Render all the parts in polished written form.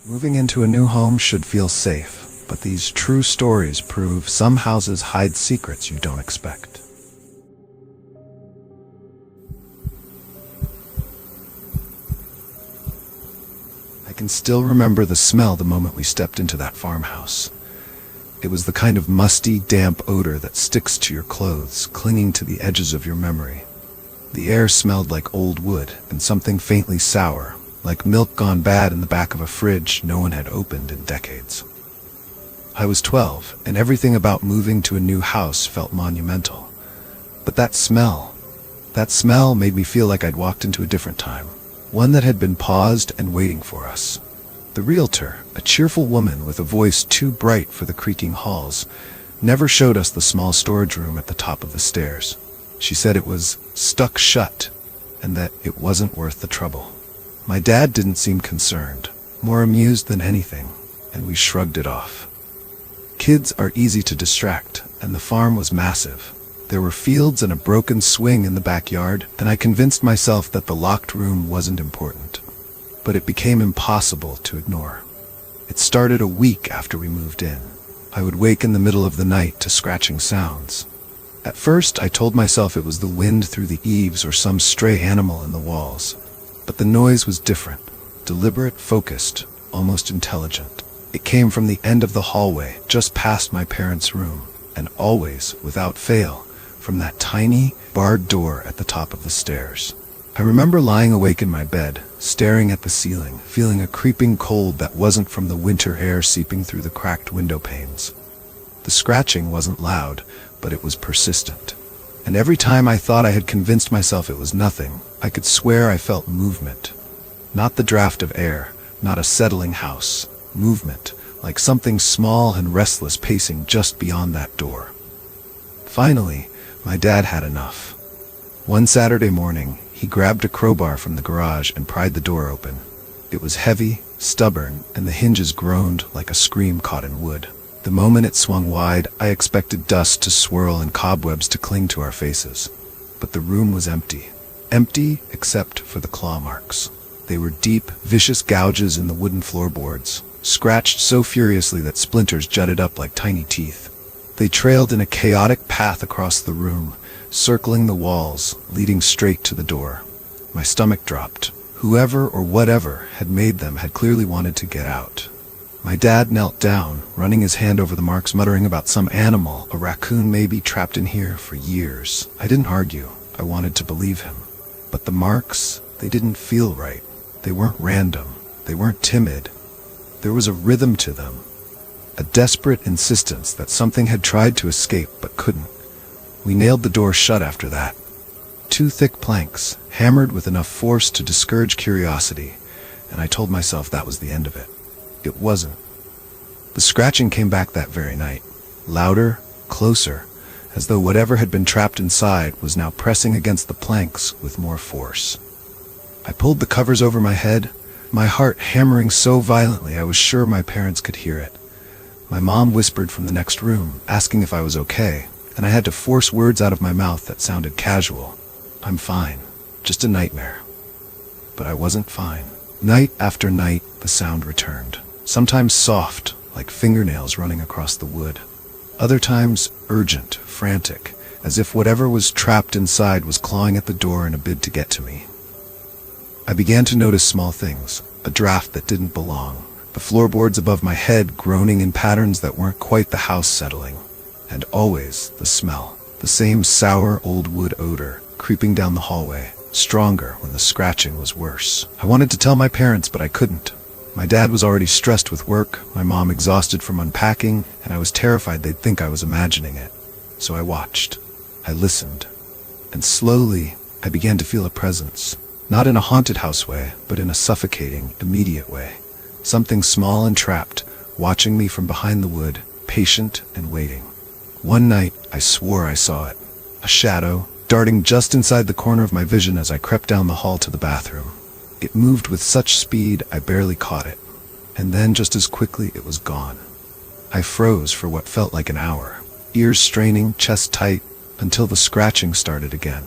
Moving into a new home should feel safe, but these true stories prove some houses hide secrets you don't expect. I can still remember the smell the moment we stepped into that farmhouse. It was the kind of musty, damp odor that sticks to your clothes, clinging to the edges of your memory. The air smelled like old wood and something faintly sour, like milk gone bad in the back of a fridge no one had opened in decades. I was 12, and everything about moving to a new house felt monumental. But that smell made me feel like I'd walked into a different time, one that had been paused and waiting for us. The realtor, a cheerful woman with a voice too bright for the creaking halls, never showed us the small storage room at the top of the stairs. She said it was stuck shut, and that it wasn't worth the trouble. My dad didn't seem concerned, more amused than anything, and we shrugged it off. Kids are easy to distract, and the farm was massive. There were fields and a broken swing in the backyard, and I convinced myself that the locked room wasn't important. But it became impossible to ignore. It started a week after we moved in. I would wake in the middle of the night to scratching sounds. At first, I told myself it was the wind through the eaves or some stray animal in the walls. But the noise was different, deliberate, focused, almost intelligent. It came from the end of the hallway, just past my parents' room, and always, without fail, from that tiny, barred door at the top of the stairs. I remember lying awake in my bed, staring at the ceiling, feeling a creeping cold that wasn't from the winter air seeping through the cracked window panes. The scratching wasn't loud, but it was persistent. And every time I thought I had convinced myself it was nothing, I could swear I felt movement. Not the draft of air, not a settling house. Movement, like something small and restless pacing just beyond that door. Finally, my dad had enough. One Saturday morning, he grabbed a crowbar from the garage and pried the door open. It was heavy, stubborn, and the hinges groaned like a scream caught in wood. The moment it swung wide, I expected dust to swirl and cobwebs to cling to our faces. But the room was empty. Empty except for the claw marks. They were deep, vicious gouges in the wooden floorboards, scratched so furiously that splinters jutted up like tiny teeth. They trailed in a chaotic path across the room, circling the walls, leading straight to the door. My stomach dropped. Whoever or whatever had made them had clearly wanted to get out. My dad knelt down, running his hand over the marks, muttering about some animal, a raccoon maybe, trapped in here for years. I didn't argue. I wanted to believe him. But the marks, they didn't feel right. They weren't random. They weren't timid. There was a rhythm to them. A desperate insistence that something had tried to escape but couldn't. We nailed the door shut after that. 2 thick planks, hammered with enough force to discourage curiosity, and I told myself that was the end of it. It wasn't. The scratching came back that very night, louder, closer, as though whatever had been trapped inside was now pressing against the planks with more force. I pulled the covers over my head, my heart hammering so violently I was sure my parents could hear it. My mom whispered from the next room, asking if I was okay, and I had to force words out of my mouth that sounded casual. I'm fine, just a nightmare. But I wasn't fine. Night after night, the sound returned. Sometimes soft, like fingernails running across the wood. Other times urgent, frantic, as if whatever was trapped inside was clawing at the door in a bid to get to me. I began to notice small things, a draft that didn't belong, the floorboards above my head groaning in patterns that weren't quite the house settling, and always the smell, the same sour old wood odor, creeping down the hallway, stronger when the scratching was worse. I wanted to tell my parents, but I couldn't. My dad was already stressed with work, my mom exhausted from unpacking, and I was terrified they'd think I was imagining it. So I watched. I listened. And slowly, I began to feel a presence. Not in a haunted house way, but in a suffocating, immediate way. Something small and trapped, watching me from behind the wood, patient and waiting. One night, I swore I saw it. A shadow, darting just inside the corner of my vision as I crept down the hall to the bathroom. It moved with such speed I barely caught it, and then just as quickly it was gone. I froze for what felt like an hour, ears straining, chest tight, until the scratching started again.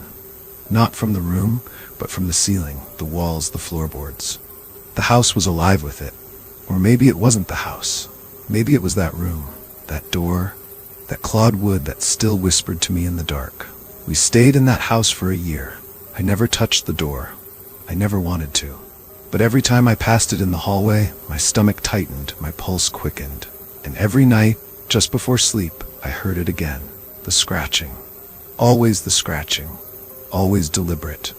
Not from the room, but from the ceiling, the walls, the floorboards. The house was alive with it. Or maybe it wasn't the house. Maybe it was that room, that door, that clawed wood that still whispered to me in the dark. We stayed in that house for a year. I never touched the door. I never wanted to. But every time I passed it in the hallway, my stomach tightened, my pulse quickened. And every night, just before sleep, I heard it again. The scratching. Always the scratching. Always deliberate.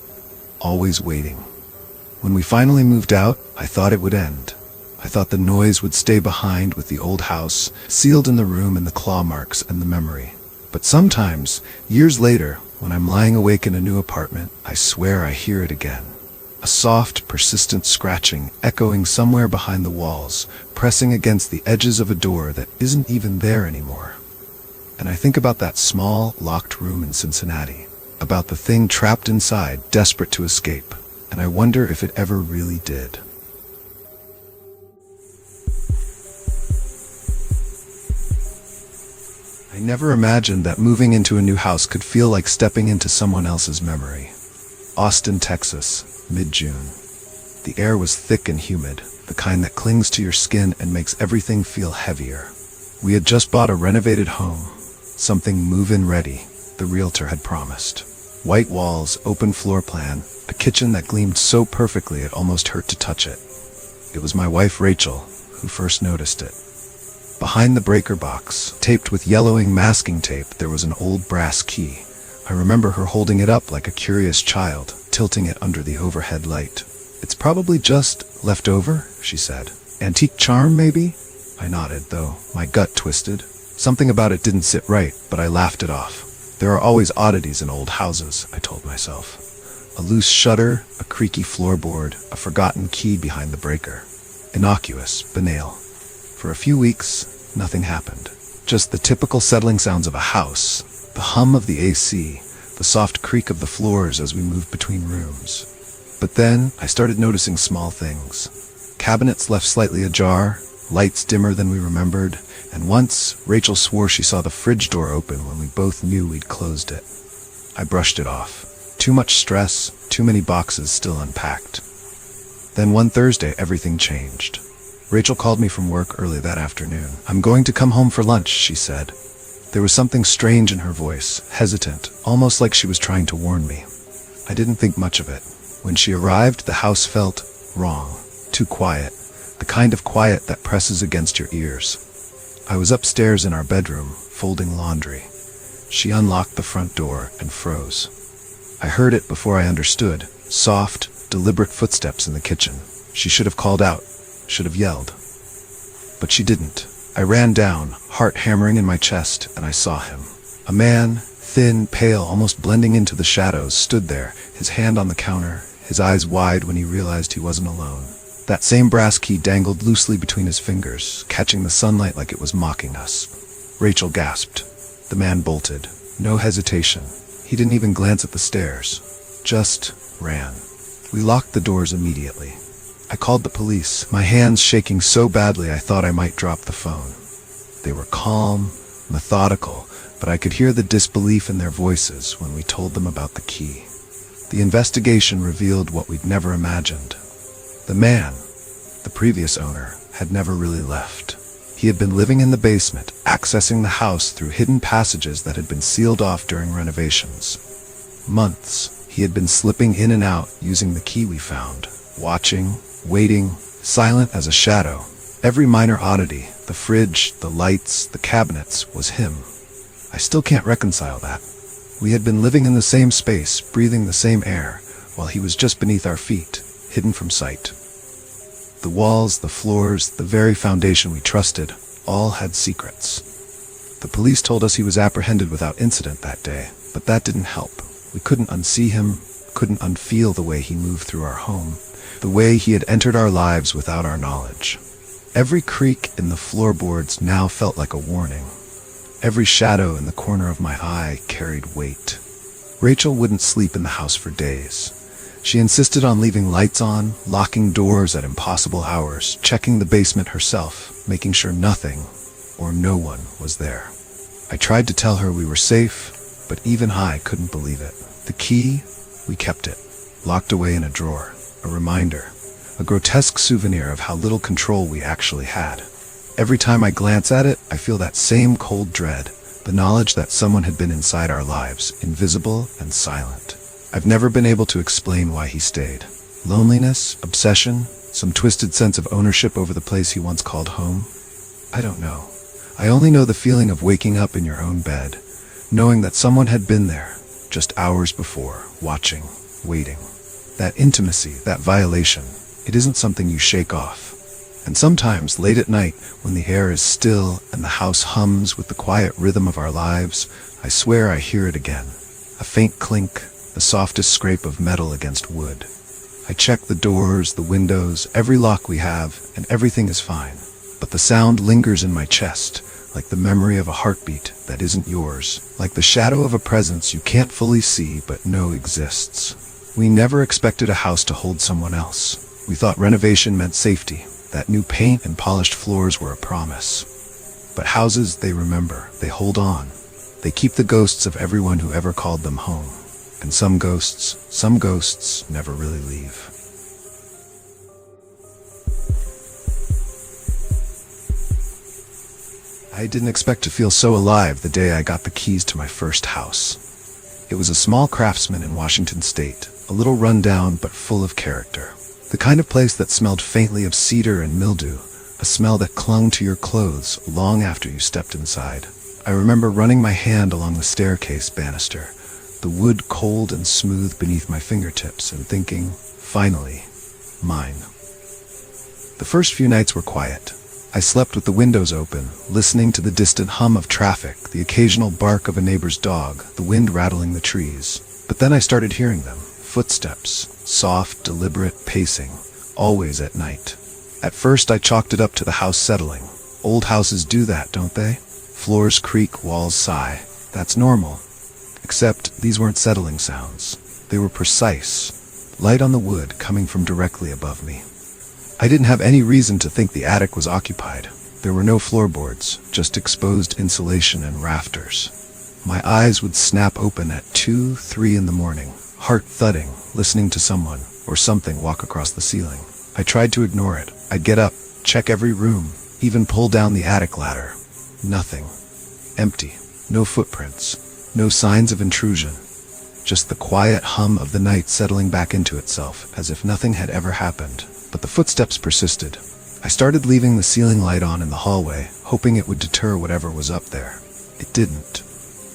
Always waiting. When we finally moved out, I thought it would end. I thought the noise would stay behind with the old house, sealed in the room and the claw marks and the memory. But sometimes, years later, when I'm lying awake in a new apartment, I swear I hear it again. A soft, persistent scratching echoing somewhere behind the walls, pressing against the edges of a door that isn't even there anymore. And I think about that small, locked room in Cincinnati, about the thing trapped inside, desperate to escape, and I wonder if it ever really did. I never imagined that moving into a new house could feel like stepping into someone else's memory. Austin, Texas, mid-June. The air was thick and humid, the kind that clings to your skin and makes everything feel heavier. We had just bought a renovated home, something move-in ready, the realtor had promised. White walls, open floor plan, a kitchen that gleamed so perfectly it almost hurt to touch it. It was my wife Rachel who first noticed it. Behind the breaker box, taped with yellowing masking tape, there was an old brass key. I remember her holding it up like a curious child, tilting it under the overhead light. "It's probably just left over," she said. "Antique charm, maybe?" I nodded, though my gut twisted. Something about it didn't sit right, but I laughed it off. There are always oddities in old houses, I told myself. A loose shutter, a creaky floorboard, a forgotten key behind the breaker. Innocuous, banal. For a few weeks, nothing happened. Just the typical settling sounds of a house, the hum of the AC, the soft creak of the floors as we moved between rooms. But then, I started noticing small things. Cabinets left slightly ajar, lights dimmer than we remembered, and once, Rachel swore she saw the fridge door open when we both knew we'd closed it. I brushed it off. Too much stress, too many boxes still unpacked. Then one Thursday, everything changed. Rachel called me from work early that afternoon. "I'm going to come home for lunch," she said. There was something strange in her voice, hesitant, almost like she was trying to warn me. I didn't think much of it. When she arrived, the house felt wrong, too quiet, the kind of quiet that presses against your ears. I was upstairs in our bedroom, folding laundry. She unlocked the front door and froze. I heard it before I understood, soft, deliberate footsteps in the kitchen. She should have called out, should have yelled. But she didn't. I ran down, heart hammering in my chest, and I saw him. A man, thin, pale, almost blending into the shadows, stood there, his hand on the counter, his eyes wide when he realized he wasn't alone. That same brass key dangled loosely between his fingers, catching the sunlight like it was mocking us. Rachel gasped. The man bolted. No hesitation. He didn't even glance at the stairs. Just ran. We locked the doors immediately. I called the police, my hands shaking so badly I thought I might drop the phone. They were calm, methodical, but I could hear the disbelief in their voices when we told them about the key. The investigation revealed what we'd never imagined. The man, the previous owner, had never really left. He had been living in the basement, accessing the house through hidden passages that had been sealed off during renovations. Months, he had been slipping in and out using the key we found, watching, waiting, silent as a shadow. Every minor oddity, the fridge, the lights, the cabinets, was him. I still can't reconcile that. We had been living in the same space, breathing the same air, while he was just beneath our feet, hidden from sight. The walls, the floors, the very foundation we trusted, all had secrets. The police told us he was apprehended without incident that day, but that didn't help. We couldn't unsee him, couldn't unfeel the way he moved through our home, the way he had entered our lives without our knowledge. Every creak in the floorboards now felt like a warning. Every shadow in the corner of my eye carried weight. Rachel wouldn't sleep in the house for days. She insisted on leaving lights on, locking doors at impossible hours, checking the basement herself, making sure nothing or no one was there. I tried to tell her we were safe, but even I couldn't believe it. The key, we kept it, locked away in a drawer, a reminder, a grotesque souvenir of how little control we actually had. Every time I glance at it, I feel that same cold dread, the knowledge that someone had been inside our lives, invisible and silent. I've never been able to explain why he stayed. Loneliness, obsession, some twisted sense of ownership over the place he once called home? I don't know. I only know the feeling of waking up in your own bed, knowing that someone had been there, just hours before, watching, waiting. That intimacy, that violation, it isn't something you shake off. And sometimes, late at night, when the air is still and the house hums with the quiet rhythm of our lives, I swear I hear it again. A faint clink, the softest scrape of metal against wood. I check the doors, the windows, every lock we have, and everything is fine. But the sound lingers in my chest, like the memory of a heartbeat that isn't yours, like the shadow of a presence you can't fully see but know exists. We never expected a house to hold someone else. We thought renovation meant safety, that new paint and polished floors were a promise. But houses, they remember, they hold on. They keep the ghosts of everyone who ever called them home. And some ghosts never really leave. I didn't expect to feel so alive the day I got the keys to my first house. It was a small craftsman in Washington State, a little run-down but full of character. The kind of place that smelled faintly of cedar and mildew, a smell that clung to your clothes long after you stepped inside. I remember running my hand along the staircase banister, the wood cold and smooth beneath my fingertips, and thinking, finally, mine. The first few nights were quiet. I slept with the windows open, listening to the distant hum of traffic, the occasional bark of a neighbor's dog, the wind rattling the trees. But then I started hearing them, footsteps, soft, deliberate pacing, always at night. At first I chalked it up to the house settling. Old houses do that, don't they? Floors creak, walls sigh. That's normal. Except these weren't settling sounds. They were precise, light on the wood coming from directly above me. I didn't have any reason to think the attic was occupied. There were no floorboards, just exposed insulation and rafters. My eyes would snap open at 2, 3 in the morning, heart thudding, listening to someone or something walk across the ceiling. I tried to ignore it. I'd get up, check every room, even pull down the attic ladder. Nothing. Empty. No footprints. No signs of intrusion. Just the quiet hum of the night settling back into itself, as if nothing had ever happened. But the footsteps persisted. I started leaving the ceiling light on in the hallway, hoping it would deter whatever was up there. It didn't.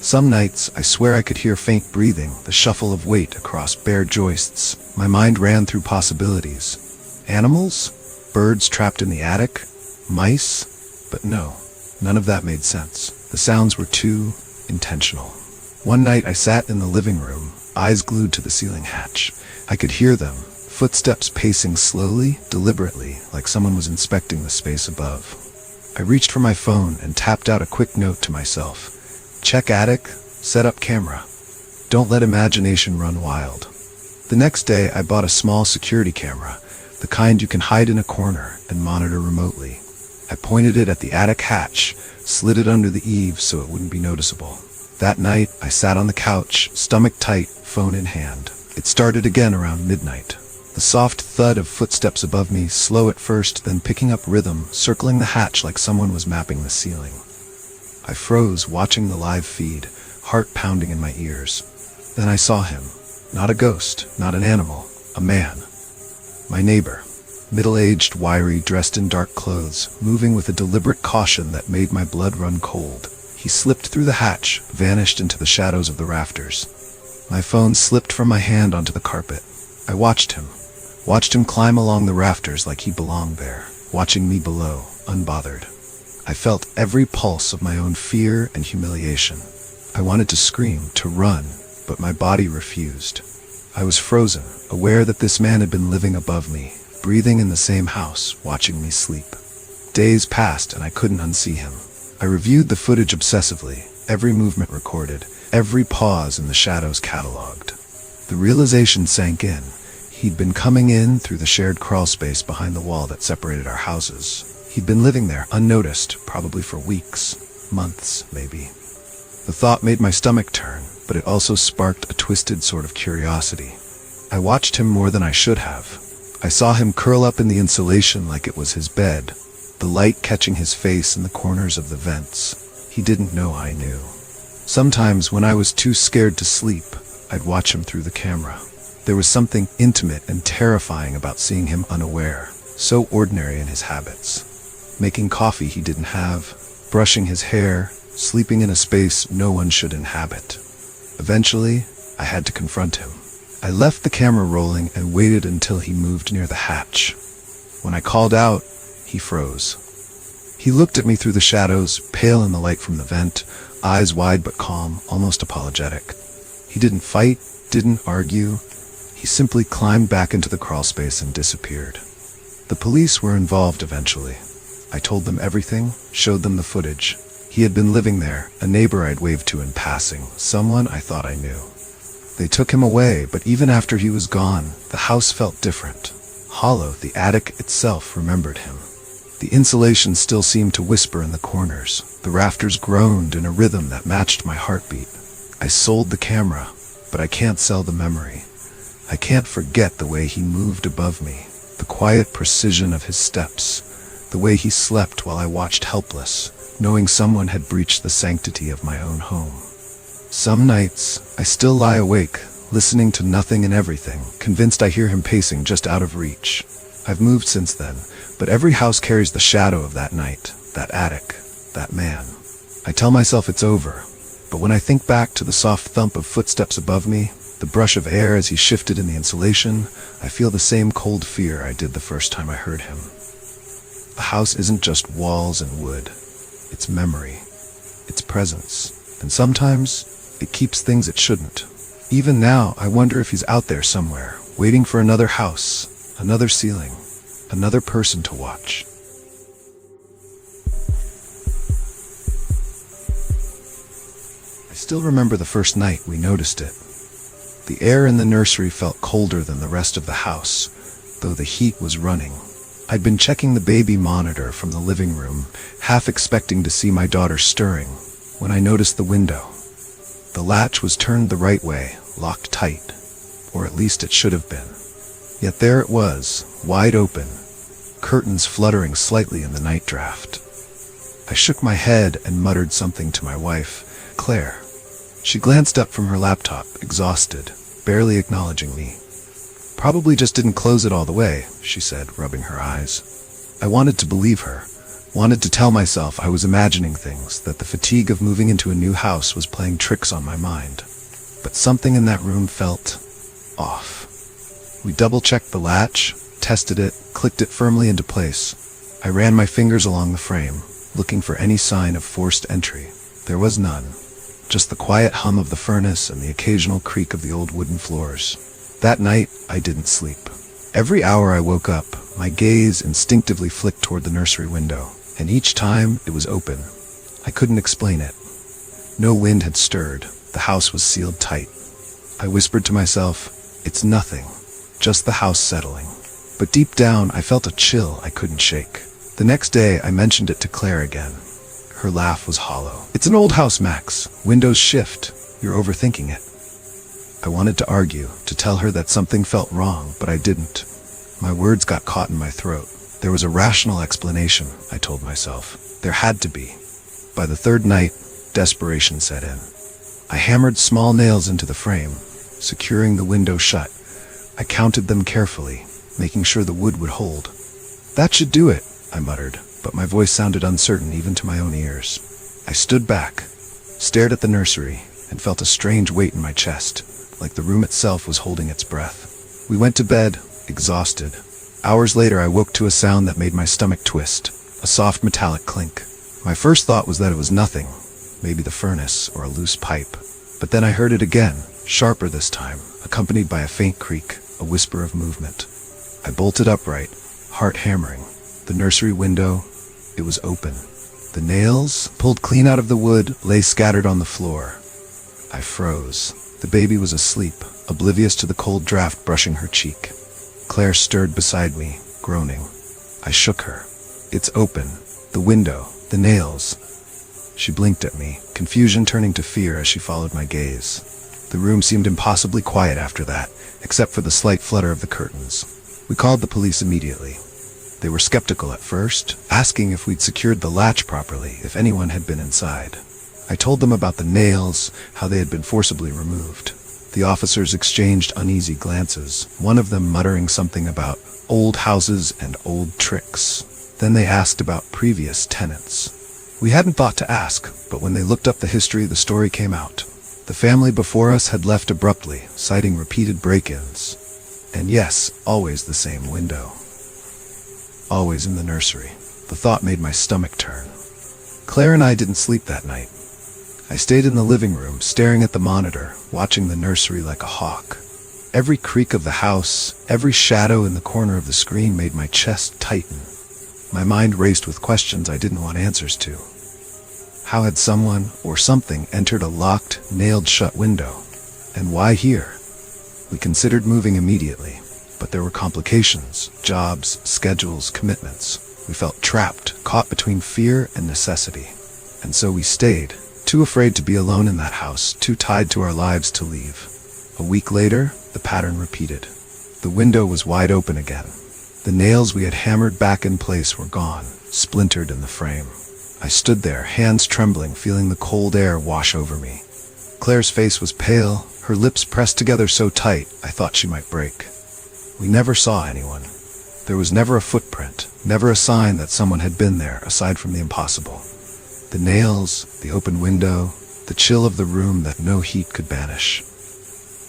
Some nights, I swear I could hear faint breathing, the shuffle of weight across bare joists. My mind ran through possibilities. Animals? Birds trapped in the attic? Mice? But no, none of that made sense. The sounds were too intentional. One night I sat in the living room, eyes glued to the ceiling hatch. I could hear them, footsteps pacing slowly, deliberately, like someone was inspecting the space above. I reached for my phone and tapped out a quick note to myself. Check attic, set up camera. Don't let imagination run wild. The next day I bought a small security camera, the kind you can hide in a corner and monitor remotely. I pointed it at the attic hatch, slid it under the eaves so it wouldn't be noticeable. That night, I sat on the couch, stomach tight, phone in hand. It started again around midnight. The soft thud of footsteps above me, slow at first, then picking up rhythm, circling the hatch like someone was mapping the ceiling. I froze, watching the live feed, heart pounding in my ears. Then I saw him. Not a ghost, not an animal, a man. My neighbor. Middle-aged, wiry, dressed in dark clothes, moving with a deliberate caution that made my blood run cold. He slipped through the hatch, vanished into the shadows of the rafters. My phone slipped from my hand onto the carpet. I watched him climb along the rafters like he belonged there, watching me below, unbothered. I felt every pulse of my own fear and humiliation. I wanted to scream, to run, but my body refused. I was frozen, aware that this man had been living above me, breathing in the same house, watching me sleep. Days passed and I couldn't unsee him. I reviewed the footage obsessively, every movement recorded, every pause in the shadows catalogued. The realization sank in. He'd been coming in through the shared crawlspace behind the wall that separated our houses. He'd been living there, unnoticed, probably for weeks, months, maybe. The thought made my stomach turn, but it also sparked a twisted sort of curiosity. I watched him more than I should have. I saw him curl up in the insulation like it was his bed, the light catching his face in the corners of the vents. He didn't know I knew. Sometimes, when I was too scared to sleep, I'd watch him through the camera. There was something intimate and terrifying about seeing him unaware, so ordinary in his habits. Making coffee he didn't have, brushing his hair, sleeping in a space no one should inhabit. Eventually, I had to confront him. I left the camera rolling and waited until he moved near the hatch. When I called out, he froze. He looked at me through the shadows, pale in the light from the vent, eyes wide but calm, almost apologetic. He didn't fight, didn't argue. He simply climbed back into the crawlspace and disappeared. The police were involved eventually. I told them everything, showed them the footage. He had been living there, a neighbor I'd waved to in passing, someone I thought I knew. They took him away, but even after he was gone, the house felt different. Hollow, the attic itself remembered him. The insulation still seemed to whisper in the corners. The rafters groaned in a rhythm that matched my heartbeat. I sold the camera, but I can't sell the memory. I can't forget the way he moved above me, the quiet precision of his steps, the way he slept while I watched helpless, knowing someone had breached the sanctity of my own home. Some nights, I still lie awake, listening to nothing and everything, convinced I hear him pacing just out of reach. I've moved since then, but every house carries the shadow of that night, that attic, that man. I tell myself it's over, but when I think back to the soft thump of footsteps above me, the brush of air as he shifted in the insulation, I feel the same cold fear I did the first time I heard him. The house isn't just walls and wood. It's memory. It's presence. And sometimes, it keeps things it shouldn't. Even now, I wonder if he's out there somewhere, waiting for another house, another ceiling, another person to watch. I still remember the first night we noticed it. The air in the nursery felt colder than the rest of the house, though the heat was running. I'd been checking the baby monitor from the living room, half expecting to see my daughter stirring, when I noticed the window. The latch was turned the right way, locked tight, or at least it should have been. Yet there it was, wide open, curtains fluttering slightly in the night draft. I shook my head and muttered something to my wife, Claire. She glanced up from her laptop, exhausted, barely acknowledging me. Probably just didn't close it all the way, she said, rubbing her eyes. I wanted to believe her, wanted to tell myself I was imagining things, that the fatigue of moving into a new house was playing tricks on my mind. But something in that room felt off. We double-checked the latch, tested it, clicked it firmly into place. I ran my fingers along the frame, looking for any sign of forced entry. There was none. Just the quiet hum of the furnace and the occasional creak of the old wooden floors. That night, I didn't sleep. Every hour I woke up, my gaze instinctively flicked toward the nursery window, and each time it was open. I couldn't explain it. No wind had stirred. The house was sealed tight. I whispered to myself, it's nothing, just the house settling. But deep down, I felt a chill I couldn't shake. The next day, I mentioned it to Claire again. Her laugh was hollow. It's an old house, Max. Windows shift. You're overthinking it. I wanted to argue, to tell her that something felt wrong, but I didn't. My words got caught in my throat. There was a rational explanation, I told myself. There had to be. By the third night, desperation set in. I hammered small nails into the frame, securing the window shut. I counted them carefully, making sure the wood would hold. That should do it, I muttered, but my voice sounded uncertain even to my own ears. I stood back, stared at the nursery, and felt a strange weight in my chest, like the room itself was holding its breath. We went to bed, exhausted. Hours later, I woke to a sound that made my stomach twist, a soft metallic clink. My first thought was that it was nothing, maybe the furnace or a loose pipe. But then I heard it again, sharper this time, accompanied by a faint creak, a whisper of movement. I bolted upright, heart hammering. The nursery window, it was open. The nails, pulled clean out of the wood, lay scattered on the floor. I froze. The baby was asleep, oblivious to the cold draft brushing her cheek. Claire stirred beside me, groaning. I shook her. It's open. The window, the nails. She blinked at me, confusion turning to fear as she followed my gaze. The room seemed impossibly quiet after that, except for the slight flutter of the curtains. We called the police immediately. They were skeptical at first, asking if we'd secured the latch properly, if anyone had been inside. I told them about the nails, how they had been forcibly removed. The officers exchanged uneasy glances, one of them muttering something about old houses and old tricks. Then they asked about previous tenants. We hadn't thought to ask, but when they looked up the history, the story came out. The family before us had left abruptly, citing repeated break-ins. And yes, always the same window. Always in the nursery. The thought made my stomach turn. Claire and I didn't sleep that night. I stayed in the living room, staring at the monitor, watching the nursery like a hawk. Every creak of the house, every shadow in the corner of the screen made my chest tighten. My mind raced with questions I didn't want answers to. How had someone or something entered a locked, nailed-shut window? And why here? We considered moving immediately, but there were complications, jobs, schedules, commitments. We felt trapped, caught between fear and necessity. And so we stayed, too afraid to be alone in that house, too tied to our lives to leave. A week later, the pattern repeated. The window was wide open again. The nails we had hammered back in place were gone, splintered in the frame. I stood there, hands trembling, feeling the cold air wash over me. Claire's face was pale, her lips pressed together so tight I thought she might break. We never saw anyone. There was never a footprint, never a sign that someone had been there, aside from the impossible. The nails, the open window, the chill of the room that no heat could banish.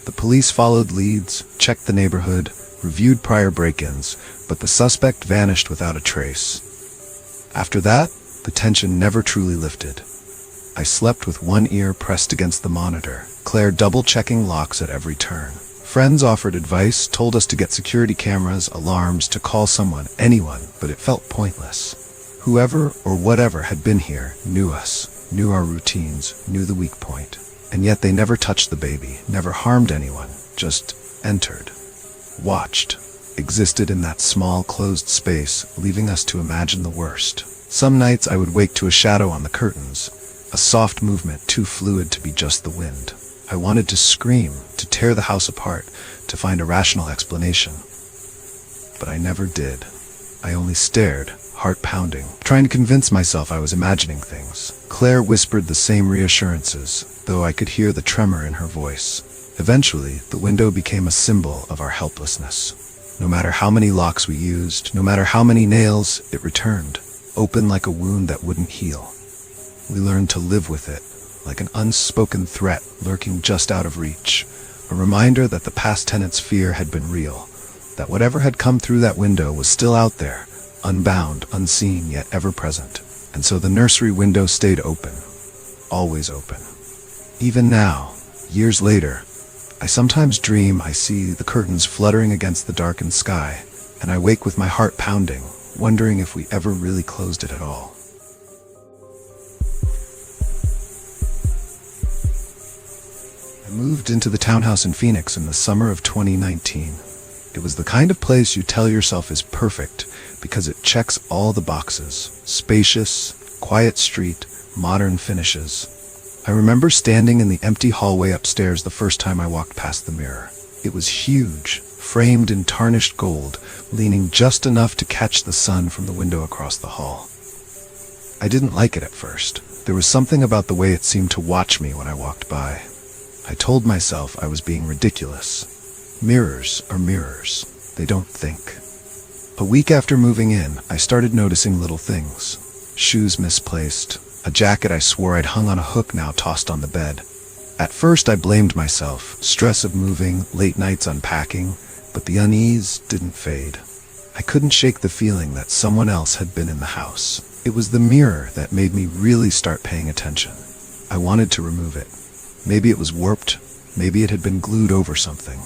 The police followed leads, checked the neighborhood, reviewed prior break-ins, but the suspect vanished without a trace. After that, the tension never truly lifted. I slept with one ear pressed against the monitor, Claire double-checking locks at every turn. Friends offered advice, told us to get security cameras, alarms, to call someone, anyone, but it felt pointless. Whoever or whatever had been here knew us, knew our routines, knew the weak point. And yet they never touched the baby, never harmed anyone, just entered, watched, existed in that small, closed space, leaving us to imagine the worst. Some nights I would wake to a shadow on the curtains, a soft movement too fluid to be just the wind. I wanted to scream, to tear the house apart, to find a rational explanation. But I never did. I only stared, heart pounding, trying to convince myself I was imagining things. Claire whispered the same reassurances, though I could hear the tremor in her voice. Eventually, the window became a symbol of our helplessness. No matter how many locks we used, no matter how many nails, it returned, open like a wound that wouldn't heal. We learned to live with it, like an unspoken threat lurking just out of reach, a reminder that the past tenant's fear had been real, that whatever had come through that window was still out there, unbound, unseen, yet ever present. And so the nursery window stayed open, always open. Even now, years later, I sometimes dream I see the curtains fluttering against the darkened sky, and I wake with my heart pounding, wondering if we ever really closed it at all. I moved into the townhouse in Phoenix in the summer of 2019. It was the kind of place you tell yourself is perfect because it checks all the boxes. Spacious, quiet street, modern finishes. I remember standing in the empty hallway upstairs the first time I walked past the mirror. It was huge, framed in tarnished gold, leaning just enough to catch the sun from the window across the hall. I didn't like it at first. There was something about the way it seemed to watch me when I walked by. I told myself I was being ridiculous. Mirrors are mirrors. They don't think. A week after moving in, I started noticing little things. Shoes misplaced, a jacket I swore I'd hung on a hook now tossed on the bed. At first I blamed myself, stress of moving, late nights unpacking, but the unease didn't fade. I couldn't shake the feeling that someone else had been in the house. It was the mirror that made me really start paying attention. I wanted to remove it. Maybe it was warped, maybe it had been glued over something.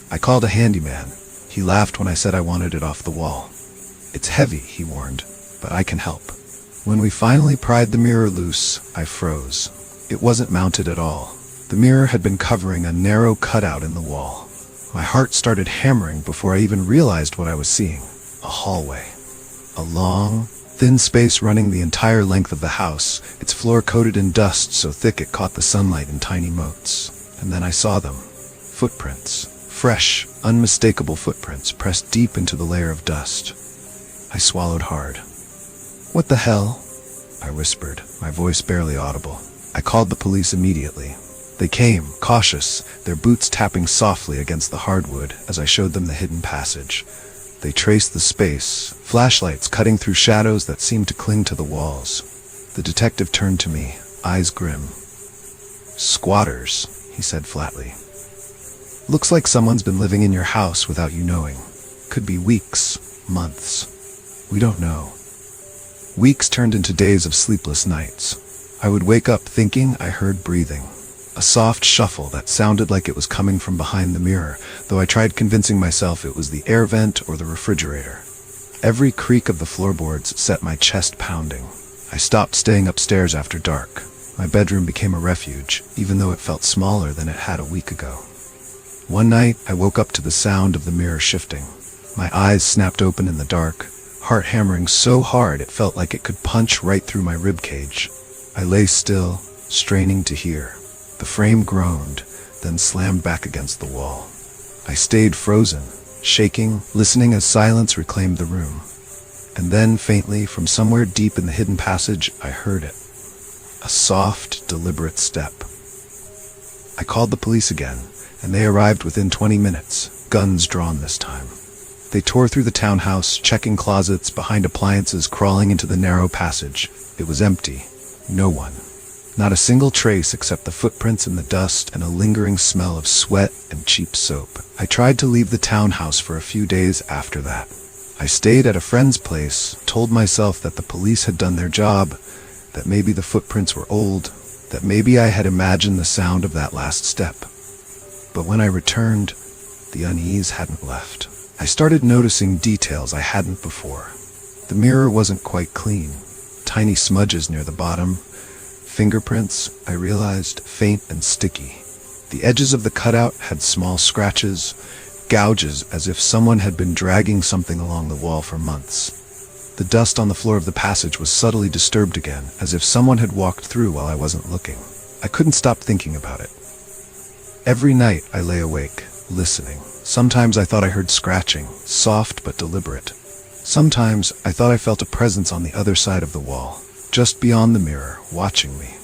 I called a handyman. He laughed when I said I wanted it off the wall. "It's heavy," he warned, "but I can help." When we finally pried the mirror loose, I froze. It wasn't mounted at all. The mirror had been covering a narrow cutout in the wall. My heart started hammering before I even realized what I was seeing. A hallway. A long, thin space running the entire length of the house, its floor coated in dust so thick it caught the sunlight in tiny motes. And then I saw them. Footprints. Fresh, unmistakable footprints pressed deep into the layer of dust. I swallowed hard. "What the hell?" I whispered, my voice barely audible. I called the police immediately. They came, cautious, their boots tapping softly against the hardwood as I showed them the hidden passage. They traced the space, flashlights cutting through shadows that seemed to cling to the walls. The detective turned to me, eyes grim. "Squatters," he said flatly. "Looks like someone's been living in your house without you knowing. Could be weeks, months. We don't know." Weeks turned into days of sleepless nights. I would wake up thinking I heard breathing. A soft shuffle that sounded like it was coming from behind the mirror, though I tried convincing myself it was the air vent or the refrigerator. Every creak of the floorboards set my chest pounding. I stopped staying upstairs after dark. My bedroom became a refuge, even though it felt smaller than it had a week ago. One night, I woke up to the sound of the mirror shifting. My eyes snapped open in the dark, heart hammering so hard it felt like it could punch right through my ribcage. I lay still, straining to hear. The frame groaned, then slammed back against the wall. I stayed frozen, shaking, listening as silence reclaimed the room. And then, faintly, from somewhere deep in the hidden passage, I heard it. A soft, deliberate step. I called the police again, and they arrived within 20 minutes, guns drawn this time. They tore through the townhouse, checking closets, behind appliances, crawling into the narrow passage. It was empty. No one. Not a single trace except the footprints in the dust and a lingering smell of sweat and cheap soap. I tried to leave the townhouse for a few days after that. I stayed at a friend's place, told myself that the police had done their job, that maybe the footprints were old, that maybe I had imagined the sound of that last step. But when I returned, the unease hadn't left. I started noticing details I hadn't before. The mirror wasn't quite clean. Tiny smudges near the bottom. Fingerprints, I realized, faint and sticky. The edges of the cutout had small scratches, gouges as if someone had been dragging something along the wall for months. The dust on the floor of the passage was subtly disturbed again, as if someone had walked through while I wasn't looking. I couldn't stop thinking about it. Every night I lay awake, listening. Sometimes I thought I heard scratching, soft but deliberate. Sometimes I thought I felt a presence on the other side of the wall, just beyond the mirror, watching me.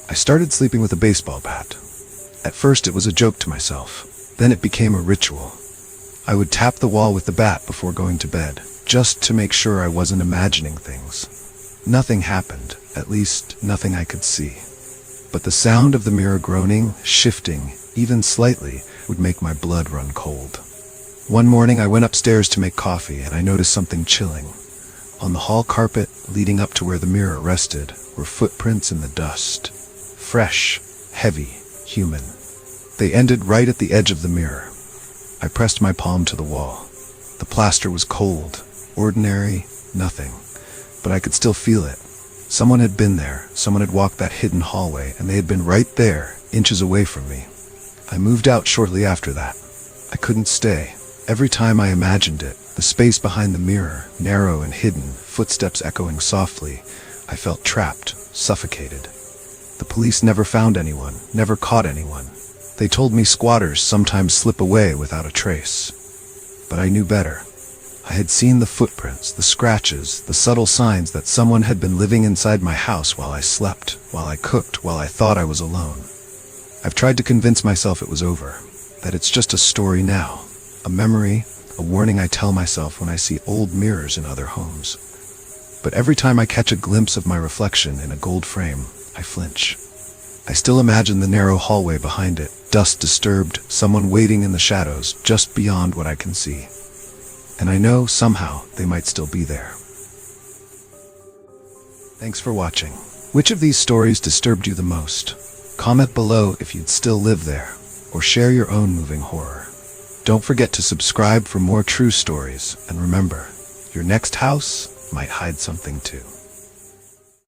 I started sleeping with a baseball bat. At first it was a joke to myself. Then it became a ritual. I would tap the wall with the bat before going to bed, just to make sure I wasn't imagining things. Nothing happened, at least nothing I could see. But the sound of the mirror groaning, shifting, even slightly, would make my blood run cold. One morning I went upstairs to make coffee and I noticed something chilling. On the hall carpet, leading up to where the mirror rested, were footprints in the dust. Fresh, heavy, human. They ended right at the edge of the mirror. I pressed my palm to the wall. The plaster was cold, ordinary, nothing. But I could still feel it. Someone had been there, someone had walked that hidden hallway, and they had been right there, inches away from me. I moved out shortly after that. I couldn't stay. Every time I imagined it, the space behind the mirror, narrow and hidden, footsteps echoing softly, I felt trapped, suffocated. The police never found anyone, never caught anyone. They told me squatters sometimes slip away without a trace. But I knew better. I had seen the footprints, the scratches, the subtle signs that someone had been living inside my house while I slept, while I cooked, while I thought I was alone. I've tried to convince myself it was over, that it's just a story now, a memory, a warning I tell myself when I see old mirrors in other homes. But every time I catch a glimpse of my reflection in a gold frame, I flinch. I still imagine the narrow hallway behind it, dust disturbed, someone waiting in the shadows, just beyond what I can see. And I know, somehow, they might still be there. Thanks for watching. Which of these stories disturbed you the most? Comment below if you'd still live there, or share your own moving horror. Don't forget to subscribe for more true stories, and remember, your next house might hide something too.